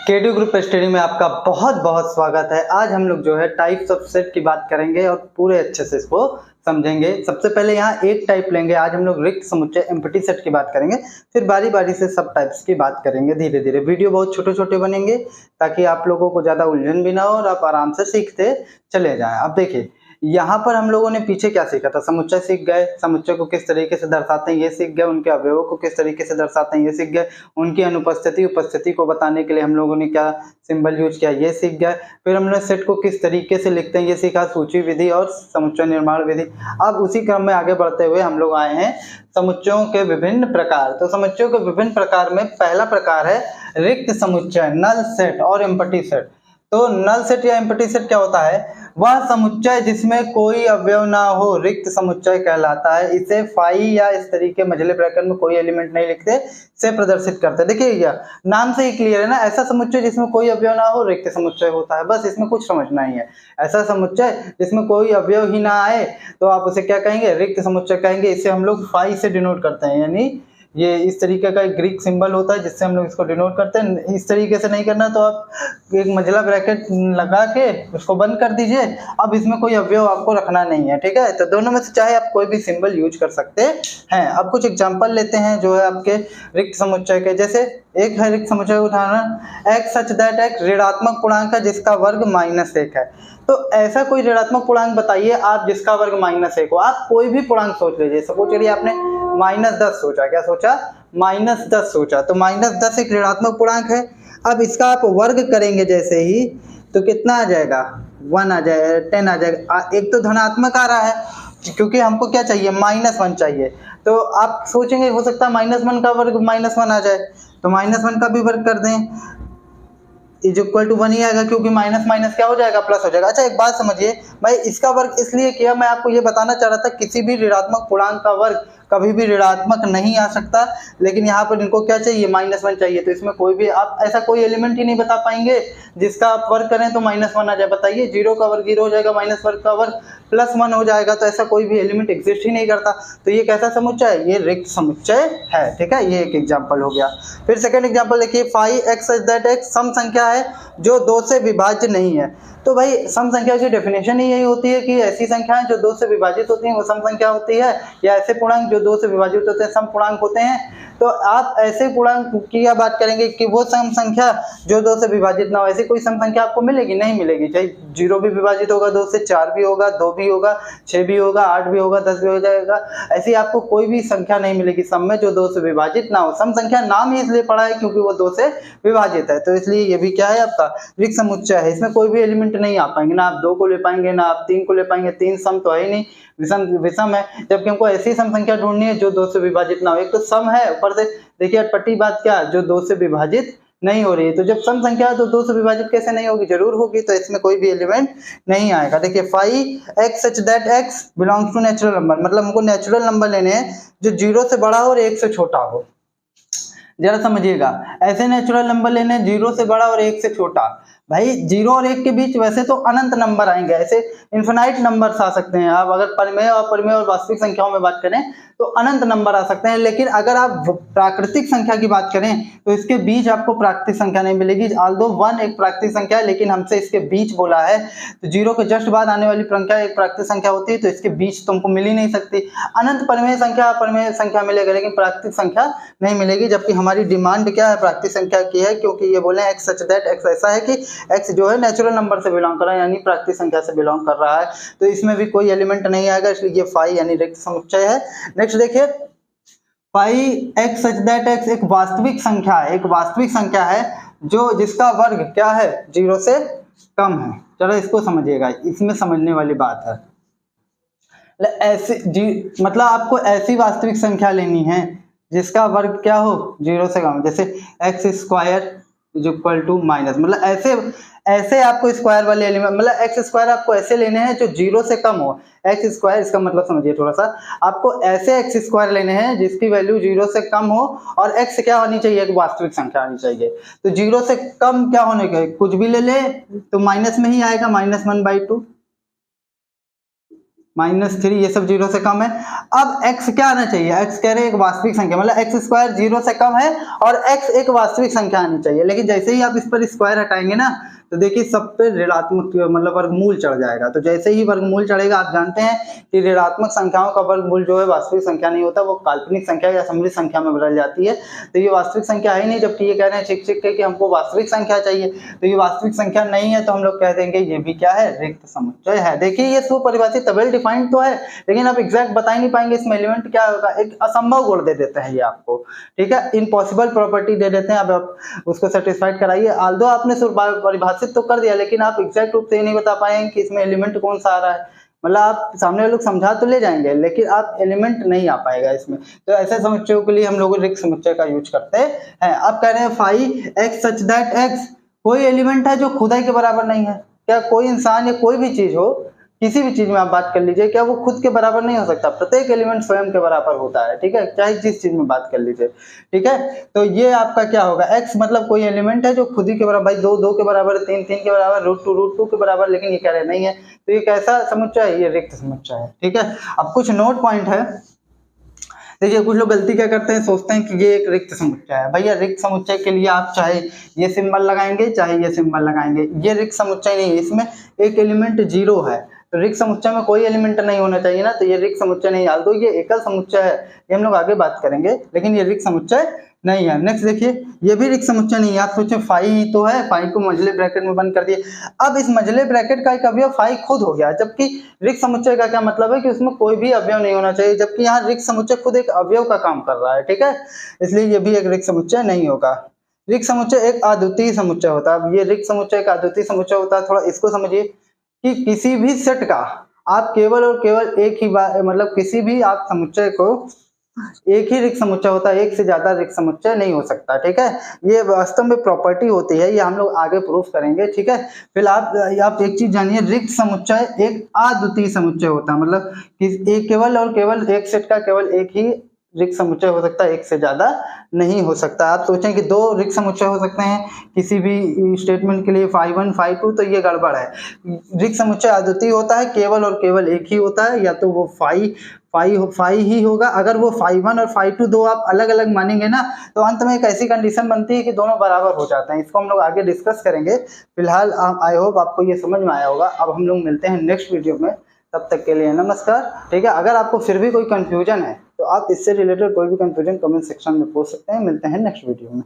KD group study में आपका बहुत बहुत स्वागत है। आज हम लोग जो है टाइप्स ऑफ सेट की बात करेंगे और पूरे अच्छे से इसको समझेंगे। सबसे पहले यहाँ एक टाइप लेंगे। आज हम लोग रिक्त समुच्चय एम्प्टी सेट की बात करेंगे, फिर बारी बारी से सब टाइप्स की बात करेंगे धीरे धीरे। वीडियो बहुत छोटे छोटे बनेंगे ताकि आप लोगों को ज़्यादा उलझन भी ना हो और आप आराम से सीखते चले जाएं। अब देखिए यहाँ पर हम लोगों ने पीछे क्या सीखा था, समुच्चय सीख गए, समुच्चय को किस तरीके से दर्शाते हैं ये सीख गए, उनके अवयवों को किस तरीके से दर्शाते हैं ये सीख गए, उनकी अनुपस्थिति उपस्थिति को बताने के लिए हम लोगों ने क्या सिंबल यूज किया ये सीख गए। फिर हमने सेट को किस तरीके से लिखते हैं ये सीखा, सूची विधि और समुच्चय निर्माण विधि। अब उसी क्रम में आगे बढ़ते हुए हम लोग आए हैं समुच्चयों के विभिन्न प्रकार। तो समुच्चयों के विभिन्न प्रकार में पहला प्रकार है रिक्त समुच्चय, नल सेट और एम्प्टी सेट। तो नल सेट या एम्प्टी सेट क्या होता है, वह समुच्चय जिसमें कोई अवयव ना हो रिक्त समुच्चय कहलाता है। इसे फाई या इस तरीके मझले ब्रैकेट में कोई एलिमेंट नहीं लिखते से प्रदर्शित करते हैं। देखिए क्या नाम से ही क्लियर है ना, ऐसा समुच्चय जिसमें कोई अवयव ना हो रिक्त समुच्चय होता है, बस इसमें कुछ समझना ही है। ऐसा समुच्चय जिसमें कोई अवयव ही ना आए तो आप उसे क्या कहेंगे, रिक्त समुच्चय कहेंगे। इसे हम लोग फाई से डिनोट करते हैं, यानी ये इस तरीके का एक ग्रीक सिंबल होता है जिससे हम लोग इसको डिनोट करते हैं। इस तरीके से नहीं करना तो आप एक मंझला ब्रैकेट लगा के उसको बंद कर दीजिए। अब इसमें कोई अवयव आपको रखना नहीं है, ठीक है। तो दोनों में से चाहे आप कोई भी सिंबल यूज कर सकते हैं। अब कुछ एग्जांपल लेते हैं जो है आपके रिक्त समुच्चय के। जैसे एक है रिक्त समुच्चय उदाहरण, x सच दैट x ऋणात्मक पूर्णांक है जिसका वर्ग -1 है। तो ऐसा कोई ऋणात्मक पूर्णांक बताइए आप जिसका वर्ग -1 हो। आप कोई भी पूर्णांक सोच लीजिए। सपोज करिए आपने -10 सोचा, क्या सोचा, -10 सोचा। तो -10 एक ऋणात्मक पूर्णांक है। अब इसका आप वर्ग करेंगे जैसे ही तो कितना आ जाएगा, 1 आ जाएगा, 10 आ जाएगा। एक तो धनात्मक आ रहा है क्योंकि हमको क्या चाहिए, -1 चाहिए। तो आप सोचेंगे हो सकता है -1 का वर्ग -1 आ जाए, तो -1 का भी वर्ग कर दें इज इक्वल टू 1 ही आएगा क्योंकि माइनस माइनस क्या हो जाएगा, प्लस हो जाएगा। अच्छा एक बात समझिए भाई, इसका वर्ग इसलिए किया, मैं आपको ये बताना चाह रहा था किसी भी ऋणात्मक पूर्णांक का वर्ग कभी भी ऋणात्मक नहीं आ सकता, लेकिन यहाँ पर इनको क्या चाहिए, -1 चाहिए। तो इसमें कोई भी आप ऐसा कोई एलिमेंट ही नहीं बता पाएंगे जिसका आप वर्ग करें तो -1 आ जाए। बताइए 0 का वर्ग 0 हो जाएगा, -1 का वर्ग +1 हो जाएगा। तो ऐसा कोई भी एलिमेंट एग्जिस्ट ही नहीं करता। तो ये कैसा समुच्चय है, ये रिक्त समुच्चय है, ठीक है। ये एक एग्जाम्पल हो गया। फिर सेकेंड एग्जाम्पल देखिए, phi x such that x सम संख्या है जो 2 से विभाज्य नहीं है। तो भाई सम संख्या की डेफिनेशन ही यही होती है कि ऐसी संख्याएं जो 2 से विभाजित होती हैं वो सम संख्या होती है, या ऐसे पूर्णांक जो 2 से विभाजित होते हैं सम पूर्णांक होते हैं। तो आप ऐसे पूर्णांक की क्या बात करेंगे कि वो सम संख्या जो 2 से विभाजित ना हो। ऐसी कोई सम संख्या आपको मिलेगी, नहीं मिलेगी। चाहे 0 भी विभाजित होगा 2 से, 4 भी होगा, 2 भी होगा, 6 भी होगा, 8 भी होगा, 10 भी हो जाएगा। ऐसी आपको कोई भी संख्या नहीं मिलेगी सम में जो 2 से विभाजित ना हो। सम संख्या नाम ही इसलिए पड़ा है क्योंकि वो 2 से विभाजित है। तो इसलिए ये भी क्या है, आपका रिक्त समुच्चय है। इसमें कोई भी एलिमेंट नहीं आ पाएंगे, ना आप 2 को ले पाएंगे ना आप 3 को ले पाएंगे। 3 सम तो है ही नहीं, विषम है। जबकि हमको ऐसी सम संख्या ढूंढनी है जो 2 से विभाजित ना हो। एक तो सम है, ऊपर से देखिए अटपटी बात क्या, जो 2 से विभाजित नहीं हो रही है। तो जब सम संख्या है तो 2 से विभाजित कैसे नहीं होगी, जरूर होगी। तो इसमें कोई भी एलिमेंट नहीं आएगा। देखिए phi x such that x belongs to natural number, मतलब हमको नेचुरल नंबर लेने हैं जो 0 से बड़ा हो और 1 से छोटा हो। जरा समझिएगा, ऐसे नेचुरल नंबर लेने 0 से बड़ा और 1 से छोटा। भाई 0 और 1 के बीच वैसे तो अनंत नंबर आएंगे, ऐसे इन्फिनाइट नंबर्स आ सकते हैं। आप अगर परिमेय और अपरिमेय और वास्तविक संख्याओं में बात करें तो अनंत नंबर आ सकते हैं। लेकिन अगर आप प्राकृतिक संख्या की बात करें तो इसके बीच आपको प्राकृतिक संख्या नहीं मिलेगी। ऑल्दो 1 एक प्राकृतिक संख्या है, लेकिन हमसे इसके बीच बोला है। तो 0 के जस्ट बाद आने वाली संख्या एक प्राकृतिक संख्या होती है, तो इसके बीच तुमको मिल ही नहीं सकती। अनंत परिमेय संख्या अपरिमेय संख्या मिलेगा, लेकिन प्राकृतिक संख्या नहीं मिलेगी। जबकि हमारी डिमांड क्या है, प्राकृतिक संख्या की है, क्योंकि ये बोले x सच दैट x ऐसा है कि x जो है नेचुरल नंबर से बिलोंग कर रहा है, यानी प्राकृतिक संख्या से बिलोंग कर रहा है। तो इसमें भी कोई एलिमेंट नहीं आएगा, इसलिए ये फाई यानी रिक्त समुच्चय है। नेक्स्ट देखिए, phi x such that x एक वास्तविक संख्या है, एक वास्तविक संख्या है जो जिसका वर्ग क्या है, 0 से कम है। चलो इसको समझिएगा, इसमें समझने वाली बात है। ऐसी मतलब आपको ऐसी वास्तविक संख्या लेनी है जिसका वर्ग क्या हो, 0 से कम। जैसे x² is equal to minus, मतलब ऐसे आपको स्क्वायर वाले एलिमेंट, मतलब x² आपको ऐसे लेने हैं जो 0 से कम हो। x², इसका मतलब समझिए थोड़ा सा, आपको ऐसे x² लेने हैं जिसकी वैल्यू 0 से कम हो और x क्या होनी चाहिए, एक वास्तविक संख्या होनी चाहिए। तो 0 से कम क्या होने के, कुछ भी ले ले तो माइनस में ही आएगा, -1/2। -3 ये सब 0 से कम है। अब x क्या आना चाहिए, x कह रहे हैं एक वास्तविक संख्या, मतलब x² 0 से कम है और x एक वास्तविक संख्या आनी चाहिए। लेकिन जैसे ही आप इस पर स्क्वायर हटाएंगे ना तो देखिए सब पे ऋणात्मक मतलब वर्गमूल चढ़ जाएगा। तो जैसे ही वर्गमूल चढ़ेगा, आप जानते हैं कि ऋणात्मक संख्याओं का वर्गमूल जो है वास्तविक संख्या नहीं होता, वो काल्पनिक संख्या या समृद्ध संख्या में बदल जाती है। तो ये वास्तविक संख्या है ही नहीं, जबकि ये कह रहे हैं चिक के कि हमको वास्तविक संख्या चाहिए। तो ये वास्तविक संख्या नहीं है, तो हम लोग कह देंगे ये भी क्या है, रिक्त समुच्चय है। देखिए ये सुपरिभाषित वेल डिफाइंड तो है, लेकिन आप एग्जैक्ट बता ही नहीं पाएंगे इसमें एलिमेंट क्या होगा। एक असंभव गुण दे देते हैं ये आपको, ठीक है, इम्पॉसिबल प्रॉपर्टी दे देते हैं। अब आप उसको सेटिस्फाइड कराइए। आल्दो आपने परिभाषित तो कर दिया, लेकिन आप एग्जैक्ट रूप से ये नहीं बता पाएंगे कि इसमें एलिमेंट कौन सा आ रहा है। मतलब आप सामने वाले लोग समझा तो ले जाएंगे, लेकिन आप एलिमेंट नहीं आ पाएगा इसमें। तो ऐसे समुच्चयों के लिए हम लोग रिक्त समुच्चय का यूज करते हैं। आप कह रहे हैं phi x such that x, कोई एलिमेंट है जो खुदाई के बराबर नहीं है क्या? कोई इंसान या कोई भी चीज हो, किसी भी चीज में आप बात कर लीजिए, क्या वो खुद के बराबर नहीं हो सकता? प्रत्येक एलिमेंट स्वयं के बराबर होता है, ठीक है, चाहे जिस चीज में बात कर लीजिए, ठीक है। तो ये आपका क्या होगा, x मतलब कोई एलिमेंट है जो खुद ही के बराबर, भाई 2 के बराबर, 3 के बराबर, √2 के बराबर, लेकिन ये कह रहे नहीं है। तो ये कैसा समुच्चय है? ये रिक्त समुच्चय है, ठीक है। अब कुछ नोट पॉइंट है। देखिए कुछ लोग गलती क्या करते हैं, सोचते हैं कि ये एक रिक्त समुच्चय है। भैया रिक्त समुच्चय के लिए आप चाहे ये सिंबल लगाएंगे चाहे ये सिंबल लगाएंगे, ये रिक्त समुच्चय नहीं है। इसमें एक एलिमेंट 0 है, तो रिक्त समुच्चय में कोई एलिमेंट नहीं होना चाहिए ना, तो ये रिक्त समुच्चय नहीं है। तो ये एकल समुच्चय है, ये हम लोग आगे बात करेंगे, लेकिन ये रिक्त समुच्चय नहीं है। नेक्स्ट देखिए, ये भी रिक्त समुच्चय नहीं है। आप सोचें फाई ही तो है, फाई को मझले ब्रैकेट में बंद कर दिए। अब इस मझले ब्रैकेट का एक अवयव फाई खुद हो गया, जबकि रिक्त समुच्चय का क्या मतलब है कि उसमें कोई भी अवयव नहीं होना चाहिए, जबकि यहाँ रिक्त समुच्चय खुद एक अवयव का काम कर रहा है, ठीक है, इसलिए ये भी एक रिक्त समुच्चय नहीं होगा। रिक्त समुच्चय एक अद्वितीय समुच्चय होता है। अब ये रिक्त समुच्चय एक अद्वितीय समुच्चय होता है, थोड़ा इसको समझिए कि किसी भी सेट का आप केवल और केवल एक ही बार, मतलब किसी भी आप समुच्चय को एक ही रिक्त समुच्चय होता है, एक से ज्यादा रिक्त समुच्चय नहीं हो सकता, ठीक है। ये वास्तव में प्रॉपर्टी होती है, ये हम लोग आगे प्रूफ करेंगे, ठीक है। फिर आप एक चीज जानिए, रिक्त समुच्चय एक अद्वितीय समुच्चय होता है, मतलब एक केवल और केवल एक सेट का केवल एक ही रिक्त समुच्चय हो सकता है, एक से ज्यादा नहीं हो सकता। आप सोचें कि 2 रिक्त समुच्चय हो सकते हैं किसी भी स्टेटमेंट के लिए, फाई 1 फाई 2, तो ये गड़बड़ है। रिक्त समुच्चय अद्वितीय होता है, केवल और केवल एक ही होता है, या तो वो फाई ही होगा। अगर वो फाई 1 और फाई 2 दो आप अलग अलग मानेंगे ना, तो अंत में एक ऐसी कंडीशन बनती है कि दोनों बराबर हो जाते हैं। इसको हम लोग आगे डिस्कस करेंगे। फिलहाल आई होप आपको ये समझ में आया होगा। अब हम लोग मिलते हैं नेक्स्ट वीडियो में, तब तक के लिए नमस्कार, ठीक है। अगर आपको फिर भी कोई कंफ्यूजन है तो आप इससे रिलेटेड कोई भी कंफ्यूजन कमेंट सेक्शन में पूछ सकते हैं। मिलते हैं नेक्स्ट वीडियो में।